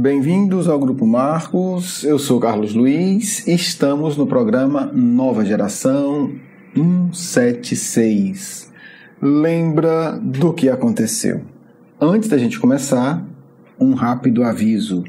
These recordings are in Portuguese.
Bem-vindos ao Grupo Marcos, eu sou Carlos Luiz e estamos no programa Nova Geração 176. Lembra do que aconteceu? Antes da gente começar, um rápido aviso.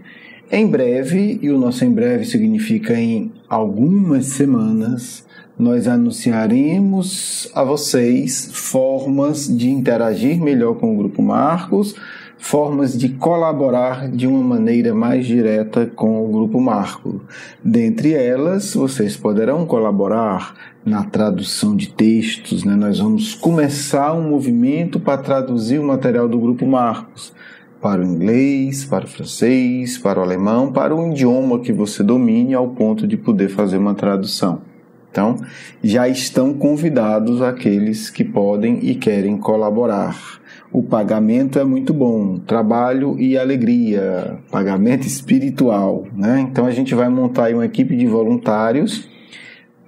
Em breve, e o nosso em breve significa em algumas semanas, nós anunciaremos a vocês formas de interagir melhor com o Grupo Marcos, formas de colaborar de uma maneira mais direta com o Grupo Marco. Dentre elas, vocês poderão colaborar na tradução de textos, né? Nós vamos começar um movimento para traduzir o material do Grupo Marcos para o inglês, para o francês, para o alemão, para o idioma que você domine ao ponto de poder fazer uma tradução. Então, já estão convidados aqueles que podem e querem colaborar. O pagamento é muito bom, trabalho e alegria, pagamento espiritual, né? Então a gente vai montar aí uma equipe de voluntários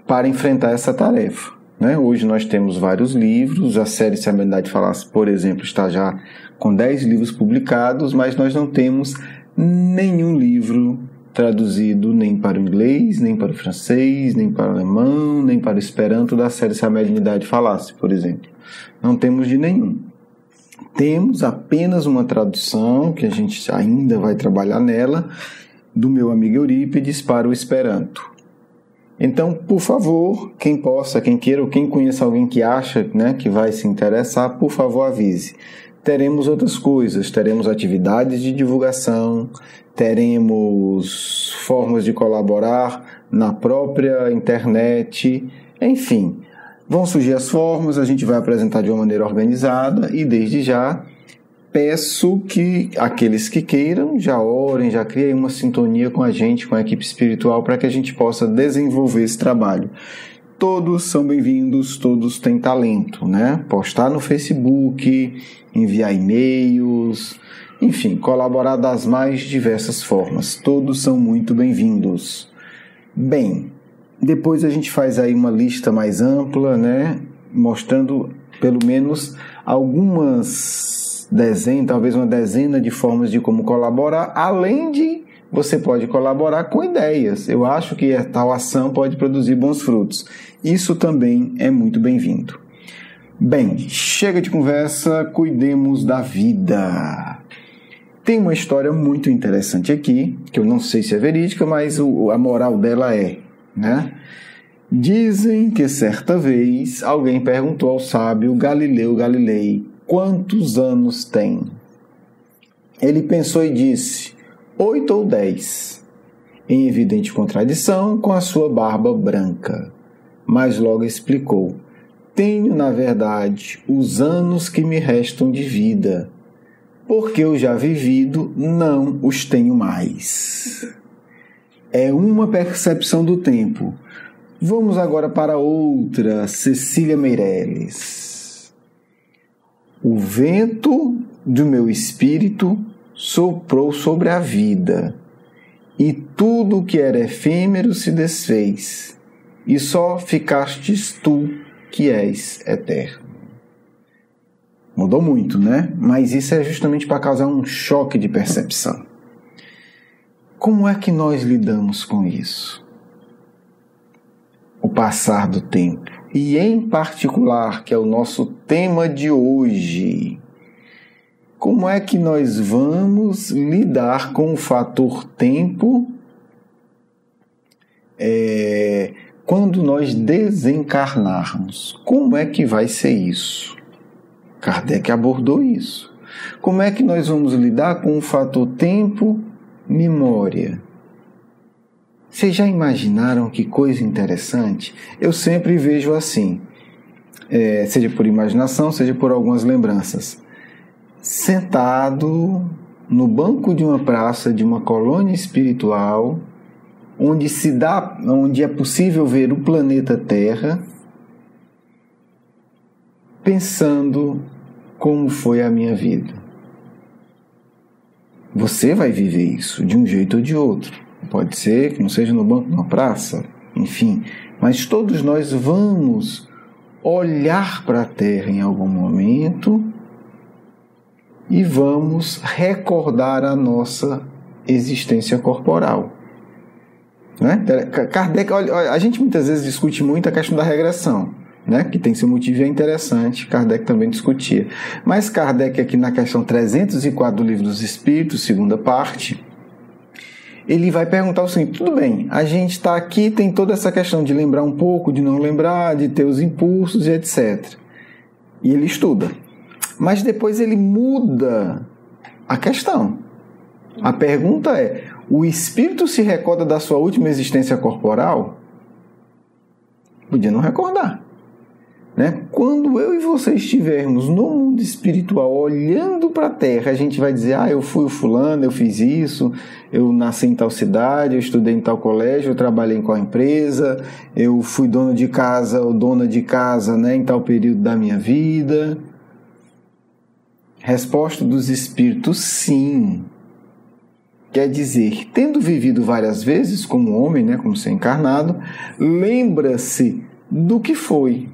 para enfrentar essa tarefa, né? Hoje nós temos vários livros, a série Se a Humanidade Falasse, por exemplo, está já com 10 livros publicados, mas nós não temos nenhum livro traduzido nem para o inglês, nem para o francês, nem para o alemão, nem para o esperanto da série Se a Humanidade Falasse, por exemplo. Não temos de nenhum. Temos apenas uma tradução, que a gente ainda vai trabalhar nela, do meu amigo Eurípides para o Esperanto. Então, por favor, quem possa, quem queira ou quem conheça alguém que acha, né, que vai se interessar, por favor avise. Teremos outras coisas, teremos atividades de divulgação, teremos formas de colaborar na própria internet, enfim. Vão surgir as formas, a gente vai apresentar de uma maneira organizada e desde já peço que aqueles que queiram já orem, já criem uma sintonia com a gente, com a equipe espiritual, para que a gente possa desenvolver esse trabalho. Todos são bem-vindos, todos têm talento, né? Postar no Facebook, enviar e-mails, enfim, colaborar das mais diversas formas. Todos são muito bem-vindos. Bem, depois a gente faz aí uma lista mais ampla, né? Mostrando pelo menos algumas dezenas, talvez uma dezena de formas de como colaborar, além de você pode colaborar com ideias. Eu acho que a tal ação pode produzir bons frutos. Isso também é muito bem-vindo. Bem, chega de conversa, cuidemos da vida. Tem uma história muito interessante aqui, que eu não sei se é verídica, mas a moral dela é, né? Dizem que certa vez alguém perguntou ao sábio Galileu Galilei quantos anos tem. Ele pensou e disse 8 ou 10, em evidente contradição com a sua barba branca. Mas logo explicou: tenho, na verdade, os anos que me restam de vida, porque eu já vivido não os tenho mais. É uma percepção do tempo. Vamos agora para outra, Cecília Meirelles. O vento do meu espírito soprou sobre a vida, e tudo o que era efêmero se desfez, e só ficastes tu, que és eterno. Mudou muito, né? Mas isso é justamente para causar um choque de percepção. Como é que nós lidamos com isso? O passar do tempo. E em particular, que é o nosso tema de hoje, como é que nós vamos lidar com o fator tempo quando nós desencarnarmos? Como é que vai ser isso? Kardec abordou isso. Como é que nós vamos lidar com o fator tempo, memória? Vocês já imaginaram que coisa interessante? Eu sempre vejo assim, seja por imaginação, seja por algumas lembranças. Sentado no banco de uma praça, de uma colônia espiritual, onde é possível ver o planeta Terra, pensando como foi a minha vida. Você vai viver isso de um jeito ou de outro. Pode ser que não seja no banco de uma praça, enfim, mas todos nós vamos olhar para a Terra em algum momento e vamos recordar a nossa existência corporal. Né? Kardec, olha, a gente muitas vezes discute muito a questão da regressão, né? Que tem seu motivo e é interessante, Kardec também discutia. Mas Kardec, aqui na questão 304 do Livro dos Espíritos, segunda parte, ele vai perguntar o seguinte: tudo bem, a gente está aqui, tem toda essa questão de lembrar um pouco, de não lembrar, de ter os impulsos e etc. E ele estuda. Mas depois ele muda a questão. A pergunta é: o espírito se recorda da sua última existência corporal? Podia não recordar. Né? Quando eu e você estivermos no mundo espiritual olhando para a Terra, a gente vai dizer: eu fui o fulano, eu fiz isso, eu nasci em tal cidade, eu estudei em tal colégio, eu trabalhei em qual empresa, eu fui dono de casa ou dona de casa, né, em tal período da minha vida. Resposta dos espíritos: sim. Quer dizer, tendo vivido várias vezes como homem, né, como ser encarnado, lembra-se do que foi.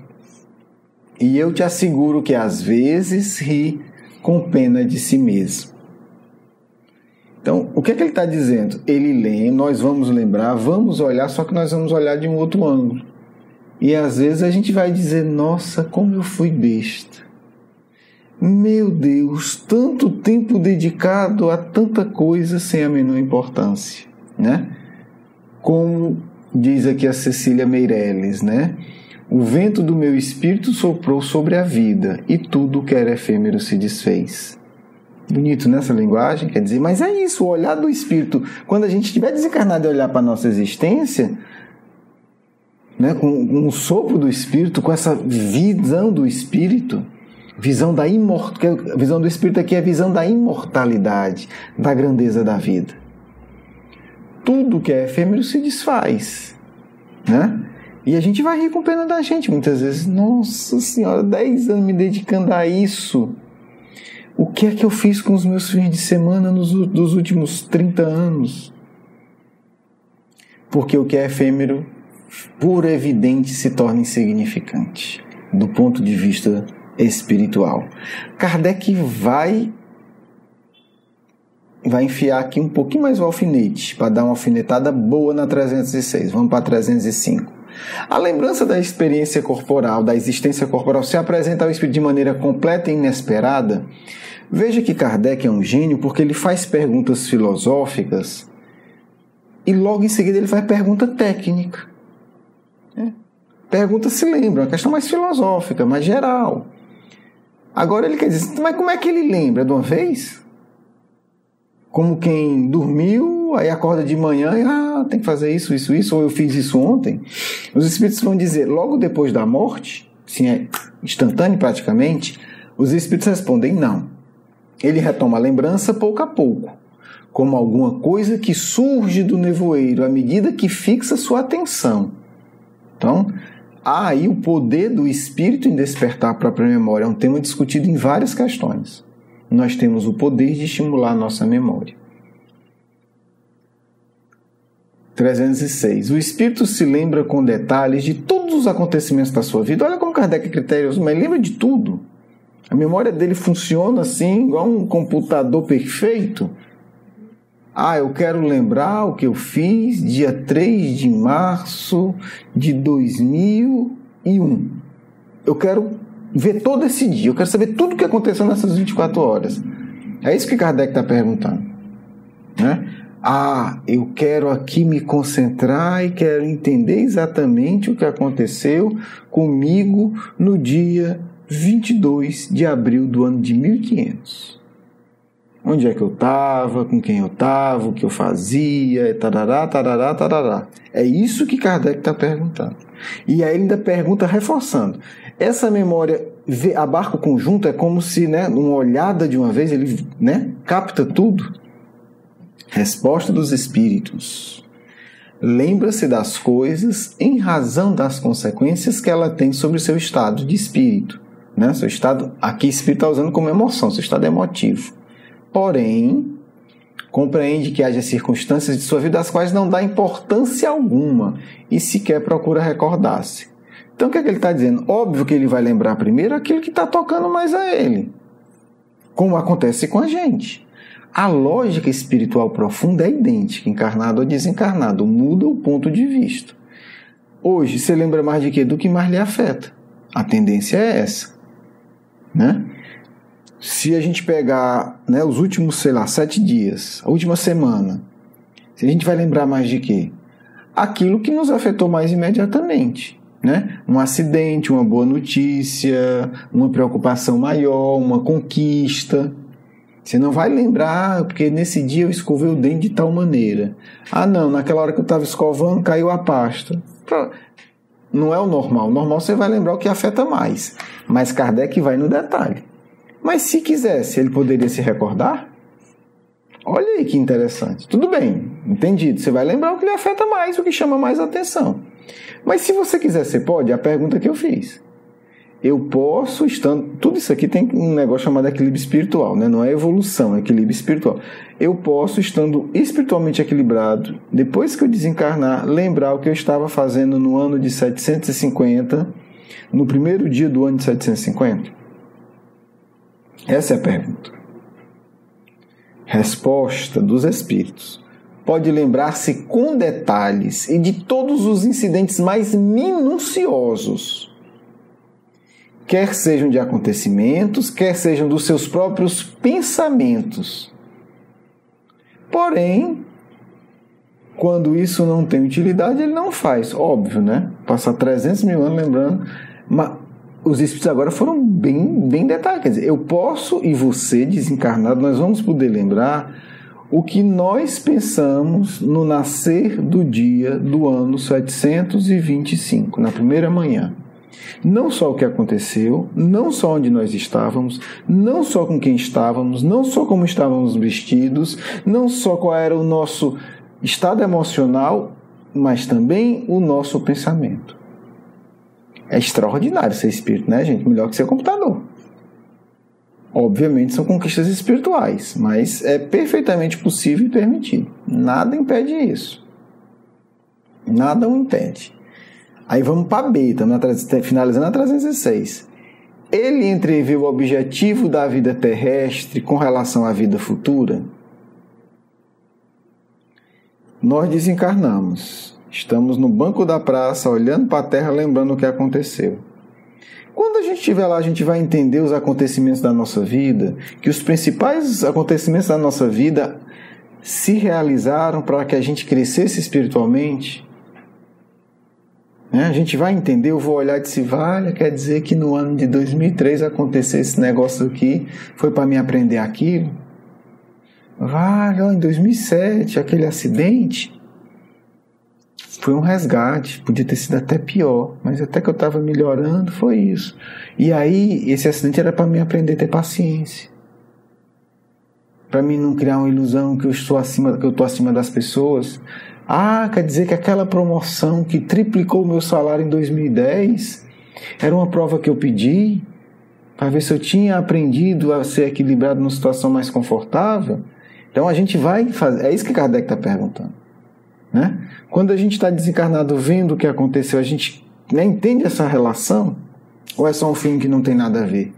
E eu te asseguro que às vezes ri com pena de si mesmo. Então, o que é que ele está dizendo? Ele lê, nós vamos lembrar, vamos olhar, só que nós vamos olhar de um outro ângulo. E às vezes a gente vai dizer: nossa, como eu fui besta. Meu Deus, tanto tempo dedicado a tanta coisa sem a menor importância, né? Como diz aqui a Cecília Meirelles, né? O vento do meu espírito soprou sobre a vida e tudo que era efêmero se desfez. Bonito nessa linguagem, quer dizer, mas é isso, o olhar do espírito. Quando a gente estiver desencarnado e olhar para a nossa existência, né, com o sopro do espírito, com essa visão do espírito, visão do espírito aqui é a visão da imortalidade, da grandeza da vida. Tudo que é efêmero se desfaz, né? E a gente vai rir com pena da gente muitas vezes. Nossa Senhora, 10 anos me dedicando a isso. O que é que eu fiz com os meus fins de semana dos últimos 30 anos? Porque o que é efêmero, por evidente, se torna insignificante do ponto de vista espiritual. Kardec vai enfiar aqui um pouquinho mais o alfinete, para dar uma alfinetada boa na 306. Vamos para 305. A lembrança da experiência corporal, da existência corporal, se apresenta ao espírito de maneira completa e inesperada. Veja que Kardec é um gênio porque ele faz perguntas filosóficas e logo em seguida ele faz pergunta técnica. Pergunta se lembra, uma questão mais filosófica, mais geral. Agora ele quer dizer: mas como é que ele lembra? De uma vez? Como quem dormiu, aí acorda de manhã e tem que fazer isso, ou eu fiz isso ontem. Os espíritos vão dizer, logo depois da morte, sim, é instantâneo praticamente, os espíritos respondem: não. Ele retoma a lembrança pouco a pouco, como alguma coisa que surge do nevoeiro à medida que fixa sua atenção. Então, há aí o poder do espírito em despertar a própria memória. É um tema discutido em várias questões. Nós temos o poder de estimular a nossa memória. 306. O espírito se lembra com detalhes de todos os acontecimentos da sua vida. Olha como Kardec é criterioso, mas lembra de tudo. A memória dele funciona assim, igual um computador perfeito. Eu quero lembrar o que eu fiz dia 3 de março de 2001. Eu quero ver todo esse dia, eu quero saber tudo o que aconteceu nessas 24 horas. É isso que Kardec está perguntando, né? Eu quero aqui me concentrar e quero entender exatamente o que aconteceu comigo no dia 22 de abril do ano de 1500. Onde é que eu estava, com quem eu estava, o que eu fazia, tarará, tarará, tarará. É isso que Kardec está perguntando. E aí ele ainda pergunta reforçando. Essa memória abarca o conjunto, é como se, né, numa olhada de uma vez, ele, né, capta tudo. Resposta dos espíritos. Lembra-se das coisas em razão das consequências que ela tem sobre o seu estado de espírito. Né? Seu estado, aqui espírito está usando como emoção, seu estado emotivo. Porém, compreende que haja circunstâncias de sua vida das quais não dá importância alguma e sequer procura recordar-se. Então, o que é que ele está dizendo? Óbvio que ele vai lembrar primeiro aquilo que está tocando mais a ele, como acontece com a gente. a lógica espiritual profunda é idêntica, encarnado ou desencarnado, muda o ponto de vista. Hoje, você lembra mais de quê? Do que mais lhe afeta. A tendência é essa, né? Se a gente pegar, né, os últimos, 7 dias, a última semana, a gente vai lembrar mais de quê? Aquilo que nos afetou mais imediatamente, né? Um acidente, uma boa notícia, uma preocupação maior, uma conquista. Você não vai lembrar, porque nesse dia eu escovei o dente de tal maneira. Ah, não, naquela hora que eu estava escovando, caiu a pasta. Não é o normal. O normal você vai lembrar o que afeta mais. Mas Kardec vai no detalhe. Mas se quisesse, ele poderia se recordar? Olha aí que interessante. Tudo bem, entendido. Você vai lembrar o que lhe afeta mais, o que chama mais atenção. Mas se você quiser, você pode? É a pergunta que eu fiz. Eu posso, estando... Tudo isso aqui tem um negócio chamado equilíbrio espiritual, né? Não é evolução, é equilíbrio espiritual. Eu posso, estando espiritualmente equilibrado, depois que eu desencarnar, lembrar o que eu estava fazendo no ano de 750, no primeiro dia do ano de 750? Essa é a pergunta. Resposta dos espíritos. Pode lembrar-se com detalhes e de todos os incidentes mais minuciosos, quer sejam de acontecimentos, quer sejam dos seus próprios pensamentos. Porém, quando isso não tem utilidade, ele não faz. Óbvio, né? Passar 300 mil anos lembrando. Mas os espíritos agora foram bem detalhados. Quer dizer, eu posso e você, desencarnado, nós vamos poder lembrar o que nós pensamos no nascer do dia do ano 725, na primeira manhã. Não só o que aconteceu, não só onde nós estávamos, não só com quem estávamos, não só como estávamos vestidos, não só qual era o nosso estado emocional, mas também o nosso pensamento. É extraordinário ser espírito, né, gente? Melhor que ser computador. Obviamente são conquistas espirituais, mas é perfeitamente possível e permitido. Nada impede isso. Nada o impede. Aí vamos para B, estamos finalizando a 306. Ele entrevê o objetivo da vida terrestre com relação à vida futura? Nós desencarnamos. Estamos no banco da praça, olhando para a terra, lembrando o que aconteceu. Quando a gente estiver lá, a gente vai entender os acontecimentos da nossa vida, que os principais acontecimentos da nossa vida se realizaram para que a gente crescesse espiritualmente. A gente vai entender, eu vou olhar e dizer, vale, quer dizer que no ano de 2003 aconteceu esse negócio aqui, foi para mim aprender aquilo? Vale, ó, em 2007, aquele acidente foi um resgate, podia ter sido até pior, mas até que eu estava melhorando, foi isso. E aí, esse acidente era para mim aprender a ter paciência. Para mim não criar uma ilusão que eu estou acima das pessoas. Ah, quer dizer que aquela promoção que triplicou o meu salário em 2010 era uma prova que eu pedi para ver se eu tinha aprendido a ser equilibrado numa situação mais confortável? Então a gente vai fazer... É isso que Kardec está perguntando, né? Quando a gente está desencarnado vendo o que aconteceu, a gente, né, entende essa relação? Ou é só um filme que não tem nada a ver?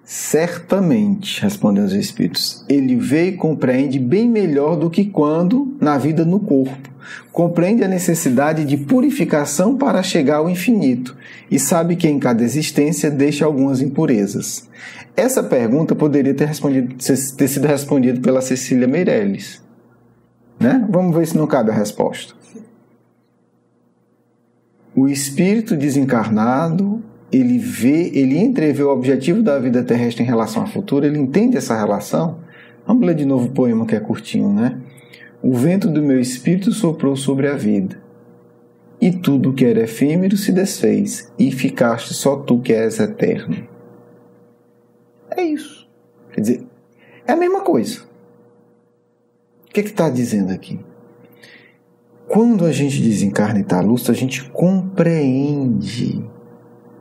Certamente, respondem os espíritos, ele vê e compreende bem melhor do que quando na vida no corpo. Compreende a necessidade de purificação para chegar ao infinito e sabe que em cada existência deixa algumas impurezas. Essa pergunta poderia ter sido respondida pela Cecília Meirelles, né? Vamos ver se não cabe a resposta. O espírito desencarnado, ele entrevê o objetivo da vida terrestre em relação à futura, ele entende essa relação. Vamos ler de novo o poema que é curtinho, né? O vento do meu espírito soprou sobre a vida, e tudo que era efêmero se desfez, e ficaste só tu que és eterno. É isso. Quer dizer, é a mesma coisa. O que está dizendo aqui? Quando a gente desencarna e está lúcido, a gente compreende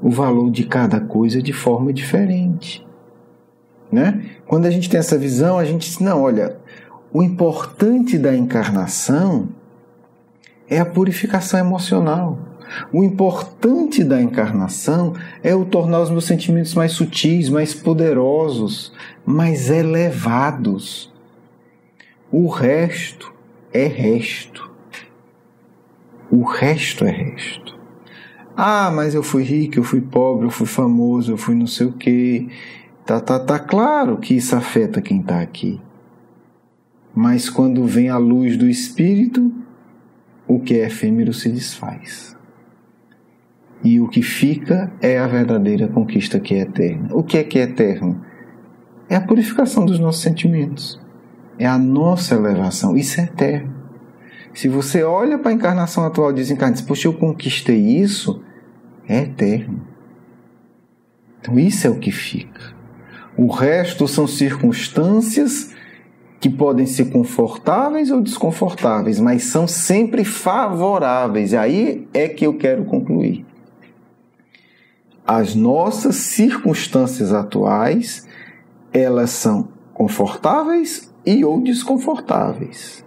o valor de cada coisa de forma diferente, né? Quando a gente tem essa visão, a gente diz, não, olha, o importante da encarnação é a purificação emocional. O importante da encarnação é o tornar os meus sentimentos mais sutis, mais poderosos, mais elevados. O resto é resto. O resto é resto. Ah, mas eu fui rico, eu fui pobre, eu fui famoso, eu fui não sei o quê. Tá claro que isso afeta quem está aqui. Mas quando vem a luz do Espírito, o que é efêmero se desfaz. E o que fica é a verdadeira conquista que é eterna. O que é eterno? É a purificação dos nossos sentimentos. É a nossa elevação. Isso é eterno. Se você olha para a encarnação atual e desencarna e diz, poxa, eu conquistei isso, é eterno. Então isso é o que fica. O resto são circunstâncias que podem ser confortáveis ou desconfortáveis, mas são sempre favoráveis. E aí é que eu quero concluir. As nossas circunstâncias atuais, elas são confortáveis e ou desconfortáveis,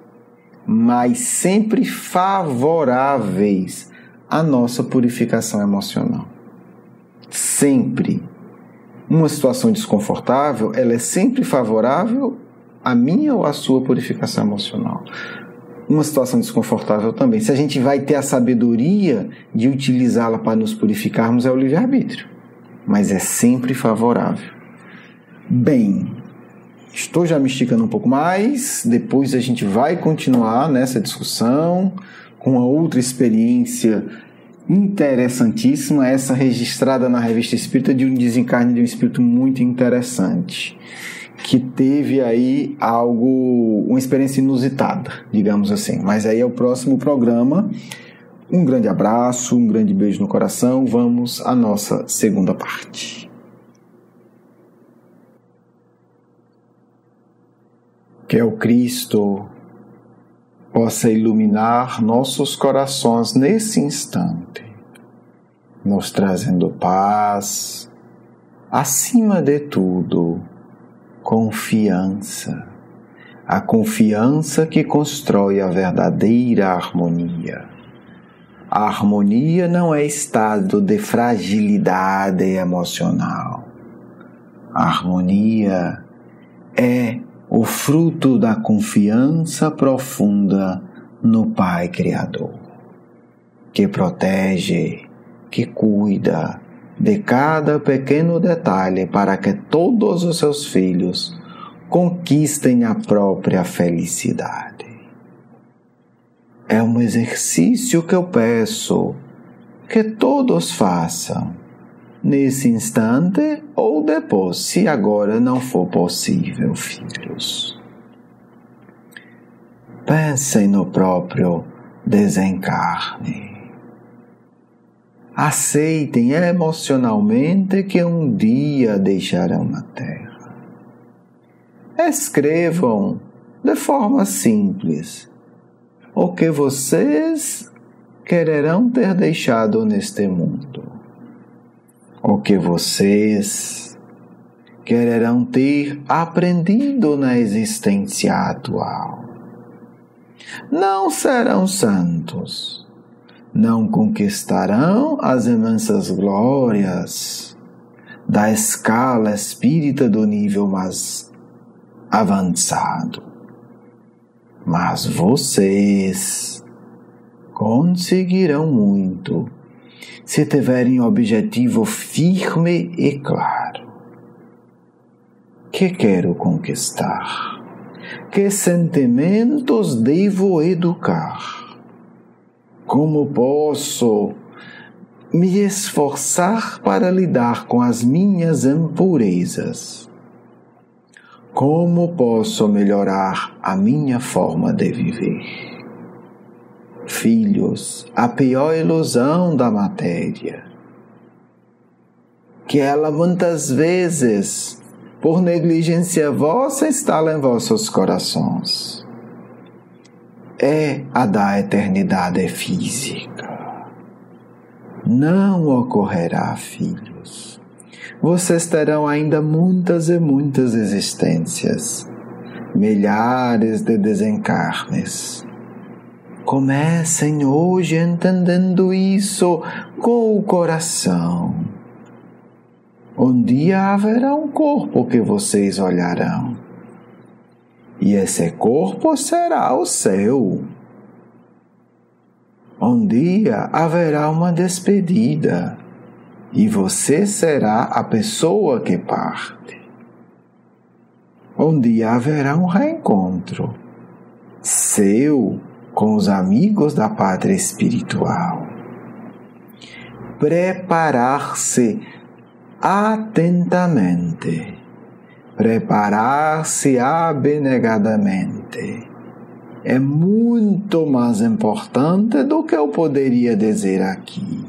mas sempre favoráveis à nossa purificação emocional. Sempre. Uma situação desconfortável, ela é sempre favorável à minha ou à sua purificação emocional. Uma situação desconfortável também. Se a gente vai ter a sabedoria de utilizá-la para nos purificarmos, é o livre-arbítrio. Mas é sempre favorável. Bem, estou já me esticando um pouco mais. Depois a gente vai continuar nessa discussão com uma outra experiência interessantíssima, essa registrada na Revista Espírita de um desencarne de um espírito muito interessante, que teve aí uma experiência inusitada, digamos assim. Mas aí é o próximo programa. Um grande abraço, um grande beijo no coração. Vamos à nossa segunda parte. Que o Cristo possa iluminar nossos corações nesse instante, nos trazendo paz, acima de tudo, confiança. A confiança que constrói a verdadeira harmonia. A harmonia não é estado de fragilidade emocional. A harmonia é o fruto da confiança profunda no Pai Criador, que protege, que cuida de cada pequeno detalhe para que todos os seus filhos conquistem a própria felicidade. É um exercício que eu peço que todos façam, nesse instante ou depois, se agora não for possível, filhos. Pensem no próprio desencarne. Aceitem emocionalmente que um dia deixarão na Terra. Escrevam de forma simples o que vocês quererão ter deixado neste mundo. O que vocês quererão ter aprendido na existência atual. Não serão santos, não conquistarão as imensas glórias da escala espírita do nível mais avançado. Mas vocês conseguirão muito se tiverem objetivo firme e claro. Que quero conquistar? Que sentimentos devo educar? Como posso me esforçar para lidar com as minhas impurezas? Como posso melhorar a minha forma de viver? Filhos, a pior ilusão da matéria, que ela muitas vezes, por negligência vossa, instala em vossos corações, é a da eternidade física. Não ocorrerá, filhos. Vocês terão ainda muitas e muitas existências, milhares de desencarnes, Comecem hoje entendendo isso com o coração. Um dia haverá um corpo que vocês olharão. E esse corpo será o seu. Um dia haverá uma despedida. E você será a pessoa que parte. Um dia haverá um reencontro seu com os amigos da pátria espiritual. Preparar-se atentamente, preparar-se abnegadamente é muito mais importante do que eu poderia dizer aqui.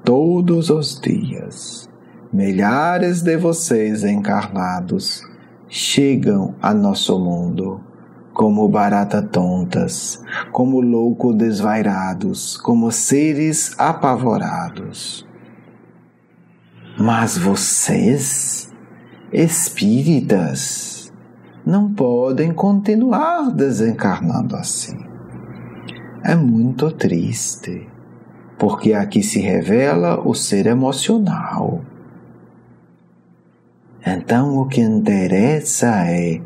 Todos os dias, milhares de vocês encarnados chegam a nosso mundo como baratas tontas, como loucos desvairados, como seres apavorados. Mas vocês, espíritas, não podem continuar desencarnando assim. É muito triste, porque aqui se revela o ser emocional. Então o que interessa é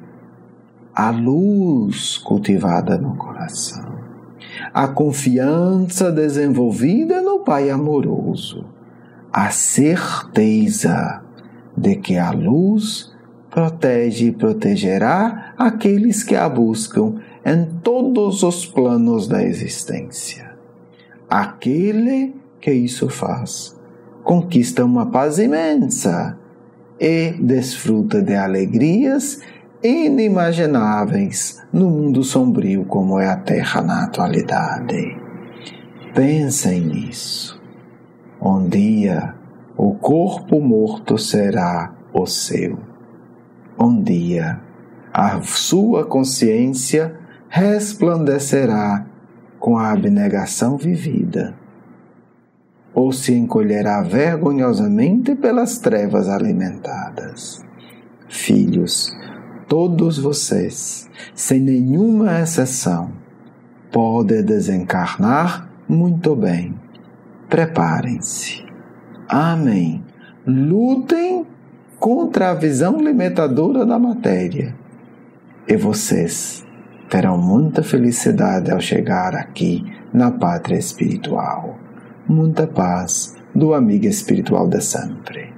a luz cultivada no coração, a confiança desenvolvida no Pai amoroso, a certeza de que a luz protege e protegerá aqueles que a buscam em todos os planos da existência. Aquele que isso faz conquista uma paz imensa e desfruta de alegrias inimagináveis no mundo sombrio como é a Terra na atualidade. Pensem nisso. Um dia o corpo morto será o seu. Um dia a sua consciência resplandecerá com a abnegação vivida, ou se encolherá vergonhosamente pelas trevas alimentadas. Filhos, todos vocês, sem nenhuma exceção, podem desencarnar muito bem. Preparem-se. Amém. Lutem contra a visão limitadora da matéria. E vocês terão muita felicidade ao chegar aqui na pátria espiritual. Muita paz do amigo espiritual de sempre.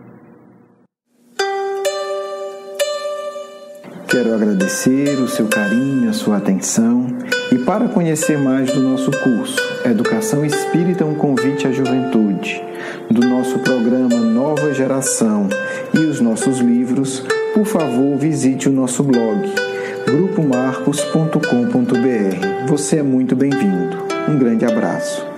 Quero agradecer o seu carinho, a sua atenção e para conhecer mais do nosso curso Educação Espírita, um convite à juventude, do nosso programa Nova Geração e os nossos livros, por favor visite o nosso blog grupomarcos.com.br. Você é muito bem-vindo. Um grande abraço.